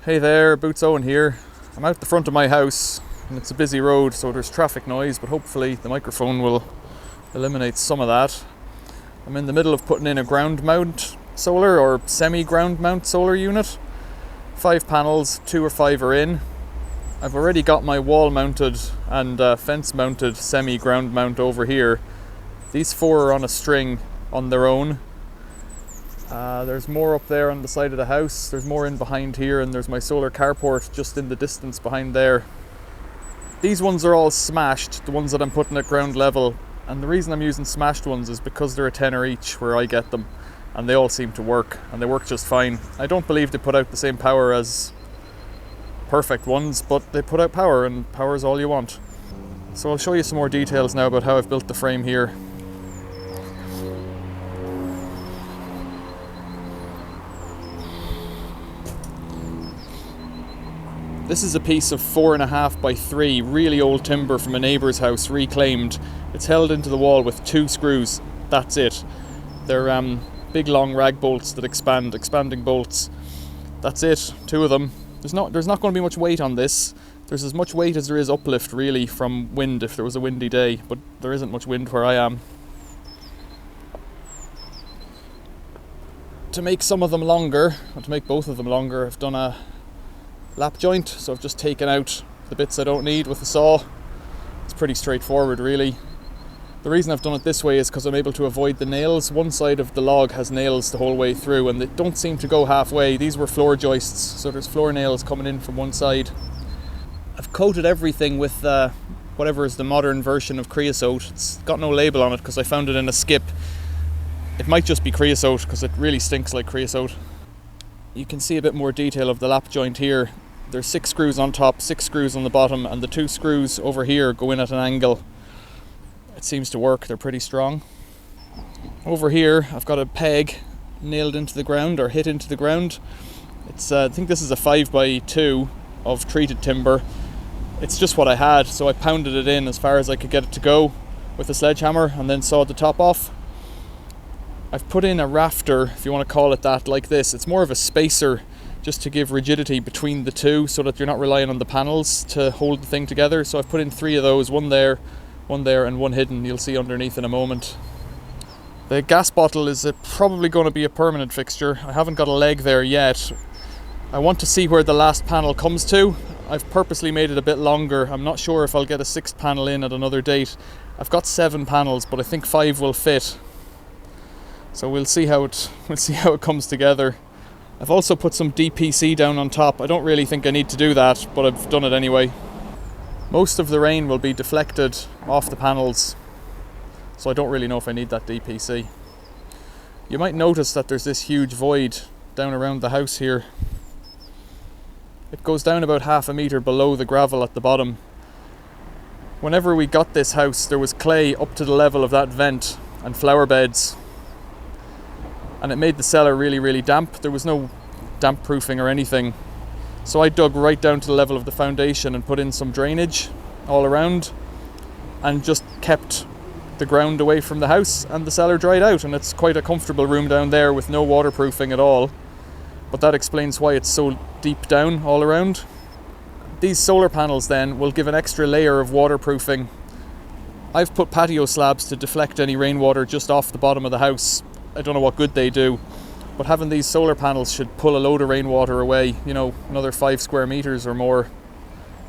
Hey there, Boots Owen here. I'm out the front of my house and it's a busy road, so there's traffic noise, but hopefully the microphone will eliminate some of that. I'm in the middle of putting in a ground mount solar or semi-ground mount solar unit. 5 panels, 2 or 5 are in. I've already got my wall mounted and fence mounted semi-ground mount over here. These 4 are on a string on their own. There's more up there on the side of the house, there's more in behind here, and there's my solar carport just in the distance behind there. These ones are all smashed, the ones that I'm putting at ground level, and the reason I'm using smashed ones is because they're a tenner each where I get them, and they all seem to work, and they work just fine. I don't believe they put out the same power as perfect ones, but they put out power, and power is all you want. So I'll show you some more details now about how I've built the frame here. This is a piece of 4.5 by 3, really old timber from a neighbour's house, reclaimed. It's held into the wall with 2 screws, that's it. They're big long rag bolts that expanding bolts. That's it, 2 of them. There's not going to be much weight on this. There's as much weight as there is uplift really from wind if there was a windy day, but there isn't much wind where I am. To make some of them longer, or to make both of them longer, I've done a lap joint, so I've just taken out the bits I don't need with the saw. It's pretty straightforward really. The reason I've done it this way is because I'm able to avoid the nails. One side of the log has nails the whole way through and they don't seem to go halfway. These were floor joists, so there's floor nails coming in from one side. I've coated everything with whatever is the modern version of creosote. It's got no label on it because I found it in a skip. It might just be creosote because it really stinks like creosote. You can see a bit more detail of the lap joint here. There's 6 screws on top, 6 screws on the bottom, and the 2 screws over here go in at an angle. It seems to work, they're pretty strong. Over here I've got a peg nailed into the ground or hit into the ground. It's I think this is a 5 by 2 of treated timber. It's just what I had, so I pounded it in as far as I could get it to go with a sledgehammer and then sawed the top off. I've put in a rafter, if you want to call it that, like this. It's more of a spacer just to give rigidity between the two so that you're not relying on the panels to hold the thing together. So I've put in 3 of those, one there and one hidden, you'll see underneath in a moment. The gas bottle is probably going to be a permanent fixture. I haven't got a leg there yet. I want to see where the last panel comes to. I've purposely made it a bit longer. I'm not sure if I'll get a 6th panel in at another date. I've got 7 panels, but I think 5 will fit. So we'll see how it comes together. I've also put some DPC down on top. I don't really think I need to do that, but I've done it anyway. Most of the rain will be deflected off the panels, so I don't really know if I need that DPC. You might notice that there's this huge void down around the house here. It goes down about 1/2 meter below the gravel at the bottom. Whenever we got this house, there was clay up to the level of that vent and flower beds. And it made the cellar really, really damp. There was no damp proofing or anything. So I dug right down to the level of the foundation and put in some drainage all around and just kept the ground away from the house, and the cellar dried out, and it's quite a comfortable room down there with no waterproofing at all. But that explains why it's so deep down all around. These solar panels then will give an extra layer of waterproofing. I've put patio slabs to deflect any rainwater just off the bottom of the house. I don't know what good they do, but having these solar panels should pull a load of rainwater away, you know, another 5 square meters or more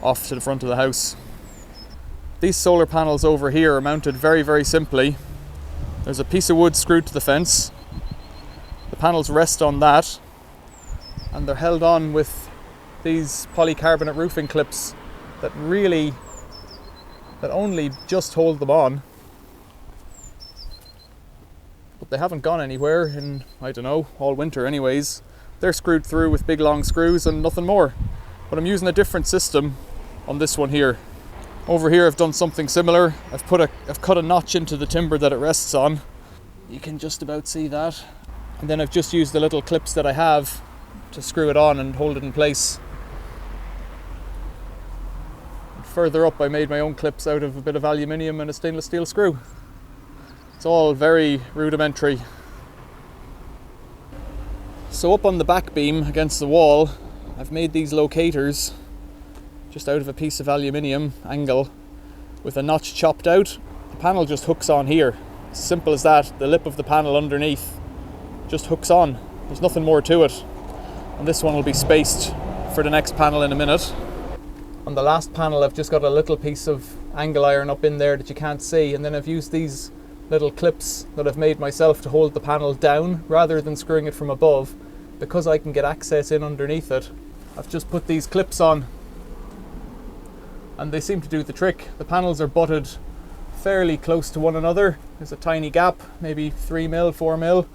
off to the front of the house. These solar panels over here are mounted very, very simply. There's a piece of wood screwed to the fence. The panels rest on that, and they're held on with these polycarbonate roofing clips that only just hold them on. But they haven't gone anywhere in, I don't know, all winter anyways. They're screwed through with big long screws and nothing more. But I'm using a different system on this one here. Over here I've done something similar. I've cut a notch into the timber that it rests on. You can just about see that. And then I've just used the little clips that I have to screw it on and hold it in place. And further up I made my own clips out of a bit of aluminium and a stainless steel screw. It's all very rudimentary. So up on the back beam against the wall, I've made these locators just out of a piece of aluminium angle with a notch chopped out. The panel just hooks on here. Simple as that. The lip of the panel underneath just hooks on. There's nothing more to it. And this one will be spaced for the next panel in a minute. On the last panel I've just got a little piece of angle iron up in there that you can't see, and then I've used these little clips that I've made myself to hold the panel down rather than screwing it from above. Because I can get access in underneath it, I've just put these clips on and they seem to do the trick. The panels are butted fairly close to one another. There's a tiny gap, maybe 3mm, 4mm,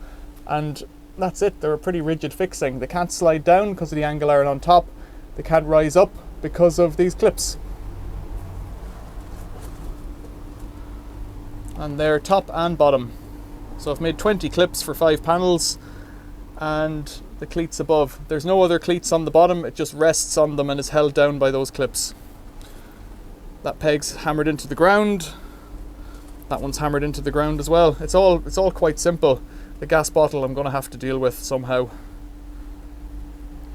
and that's it. They're a pretty rigid fixing. They can't slide down because of the angle iron on top. They can't rise up because of these clips. And they're top and bottom. So I've made 20 clips for 5 panels, and the cleats above. There's no other cleats on the bottom, it just rests on them and is held down by those clips. That peg's hammered into the ground. That one's hammered into the ground as well. It's all quite simple. The gas bottle I'm going to have to deal with somehow.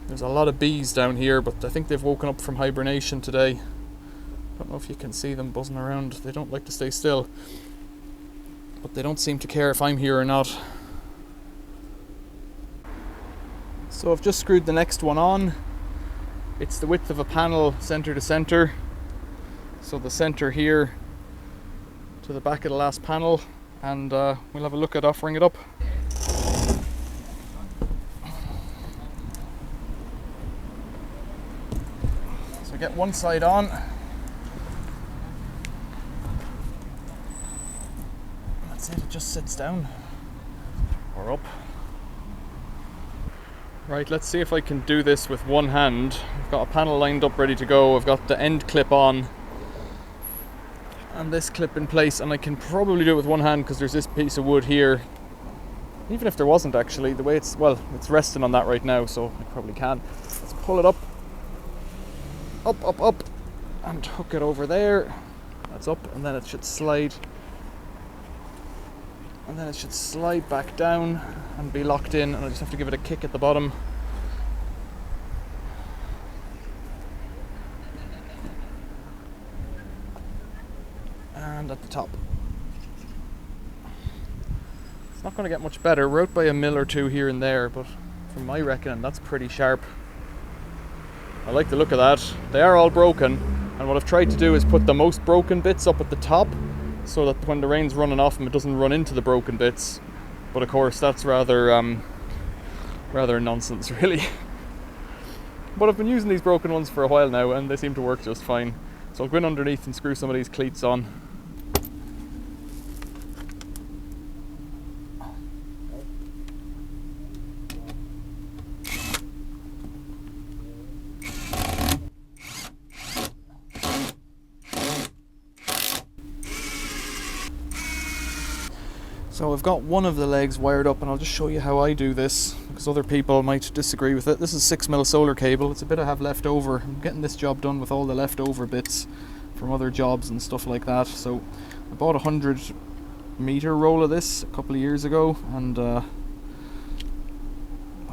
There's a lot of bees down here, but I think they've woken up from hibernation today. Don't know if you can see them buzzing around. They don't like to stay still, but they don't seem to care if I'm here or not. So I've just screwed the next one on. It's the width of a panel center to center. So the center here to the back of the last panel, and we'll have a look at offering it up. So get one side on. That's it, it just sits down or up. Right, let's see if I can do this with one hand. I've got a panel lined up ready to go. I've got the end clip on and this clip in place, and I can probably do it with one hand because there's this piece of wood here. Even if there wasn't, actually, the way it's resting on that right now, so I probably can. Let's pull it up, up, and hook it over there. That's up, and then it should slide. And then it should slide back down and be locked in, and I just have to give it a kick at the bottom. And at the top. It's not going to get much better. We're out by a mil or two here and there, but from my reckoning that's pretty sharp. I like the look of that. They are all broken, and what I've tried to do is put the most broken bits up at the top, so that when the rain's running off them, it doesn't run into the broken bits. But of course, that's rather nonsense, really. But I've been using these broken ones for a while now, and they seem to work just fine. So I'll go in underneath and screw some of these cleats on. So I've got one of the legs wired up, and I'll just show you how I do this, because other people might disagree with it. This is 6mm solar cable. It's a bit I have left over. I'm getting this job done with all the leftover bits from other jobs and stuff like that. So I bought a 100-meter roll of this a couple of years ago, and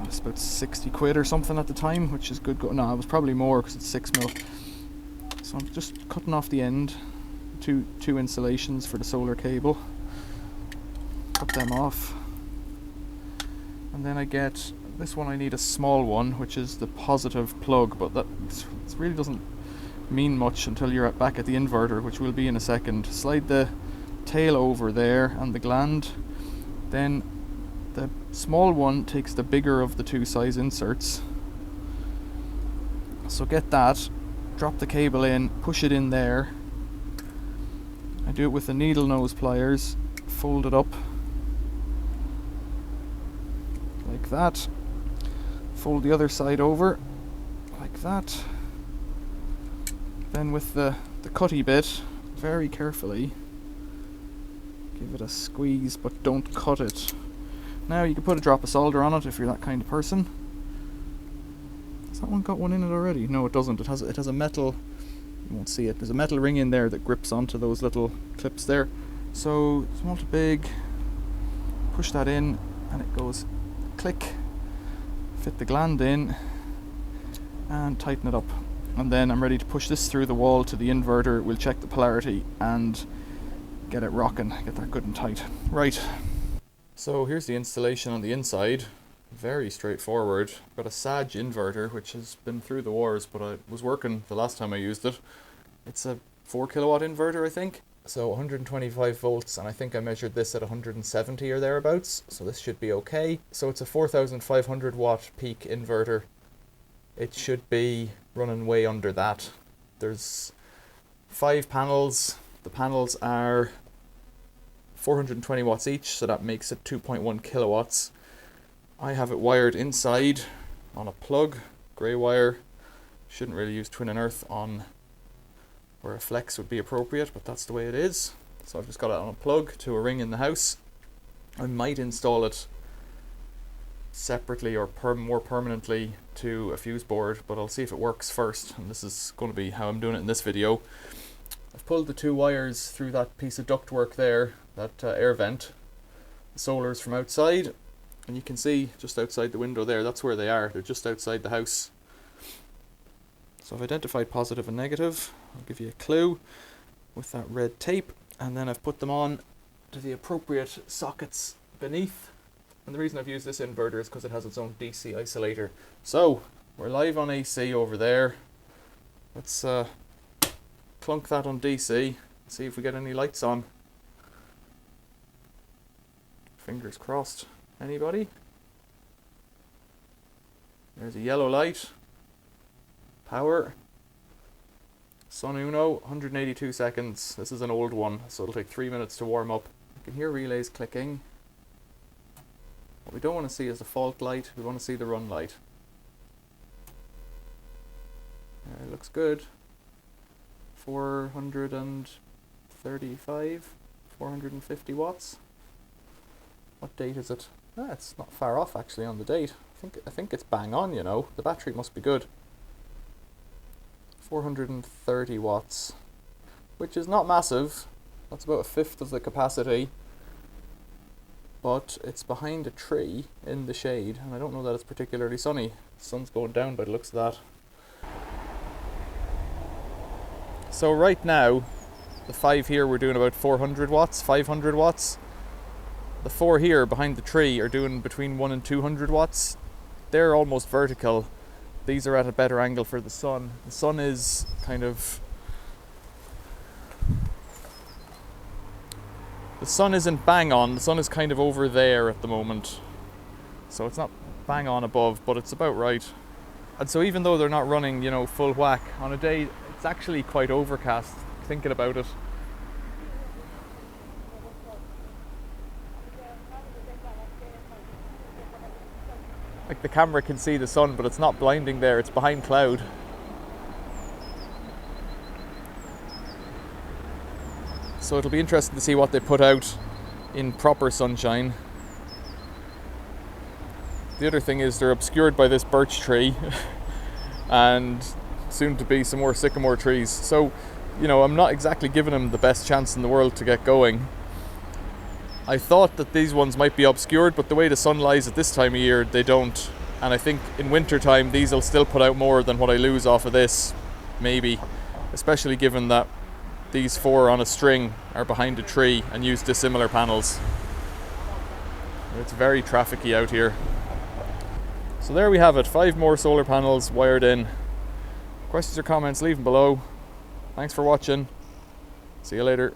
it's about 60 quid or something at the time, which is good. No, it was probably more because it's 6mm. So I'm just cutting off the end, two insulations for the solar cable. Cut them off, and then I get this one. I need a small one, which is the positive plug, but that really doesn't mean much until you're back at the inverter, which will be in a second. Slide the tail over there and the gland, then the small one takes the bigger of the two size inserts. So get that, drop the cable in, push it in there. I do it with the needle nose pliers, fold it up like that, fold the other side over like that, then with the cutty bit, very carefully give it a squeeze, but don't cut it. Now you can put a drop of solder on it if you're that kind of person. Has that one got one in it already? No, it doesn't. It has a metal, you won't see it, there's a metal ring in there that grips onto those little clips there. So small to big, push that in and it goes click, fit the gland in, and tighten it up. And then I'm ready to push this through the wall to the inverter. We'll check the polarity and get it rocking, get that good and tight. Right, so here's the installation on the inside. Very straightforward. Got a Sag inverter which has been through the wars, but it was working the last time I used it. It's a 4 kilowatt inverter, I think. So 125 volts, and I think I measured this at 170 or thereabouts, so this should be okay. So it's a 4500 watt peak inverter. It should be running way under that. There's 5 panels. The panels are 420 watts each, so that makes it 2.1 kilowatts. I have it wired inside on a plug, grey wire. Shouldn't really use twin and earth on where a flex would be appropriate, but that's the way it is. So I've just got it on a plug to a ring in the house. I might install it separately or more permanently to a fuse board, but I'll see if it works first, and this is going to be how I'm doing it in this video. I've pulled the 2 wires through that piece of ductwork there, that air vent. The solar's from outside, and you can see just outside the window there, that's where they are. They're just outside the house. So I've identified positive and negative. I'll give you a clue with that red tape, and then I've put them on to the appropriate sockets beneath. And the reason I've used this inverter is because it has its own DC isolator. So we're live on AC over there. Let's clunk that on DC, see if we get any lights on. Fingers crossed. Anybody? There's a yellow light. Power. Sun Uno, 182 seconds. This is an old one, so it'll take 3 minutes to warm up. You can hear relays clicking. What we don't want to see is the fault light, we want to see the run light. It looks good. 435, 450 watts. What date is it? It's not far off actually on the date. I think it's bang on, you know. The battery must be good. 430 watts, which is not massive. That's about a fifth of the capacity. But it's behind a tree in the shade, and I don't know that it's particularly sunny. The sun's going down by the looks of that. So right now, the 5 here we're doing about 400 watts, 500 watts. The 4 here behind the tree are doing between 1 and 200 watts. They're almost vertical. These are at a better angle for the sun. The sun is kind of... The sun isn't bang on, the sun is kind of over there at the moment. So it's not bang on above, but it's about right. And so even though they're not running, you know, full whack, on a day it's actually quite overcast, thinking about it. Like the camera can see the sun, but it's not blinding there, it's behind cloud. So it'll be interesting to see what they put out in proper sunshine. The other thing is they're obscured by this birch tree and soon to be some more sycamore trees. So, you know, I'm not exactly giving them the best chance in the world to get going. I thought that these ones might be obscured, but the way the sun lies at this time of year, they don't. And I think in winter time, these will still put out more than what I lose off of this, maybe. Especially given that these 4 on a string are behind a tree and use dissimilar panels. It's very trafficy out here. So there we have it, 5 more solar panels wired in. Questions or comments, leave them below. Thanks for watching. See you later.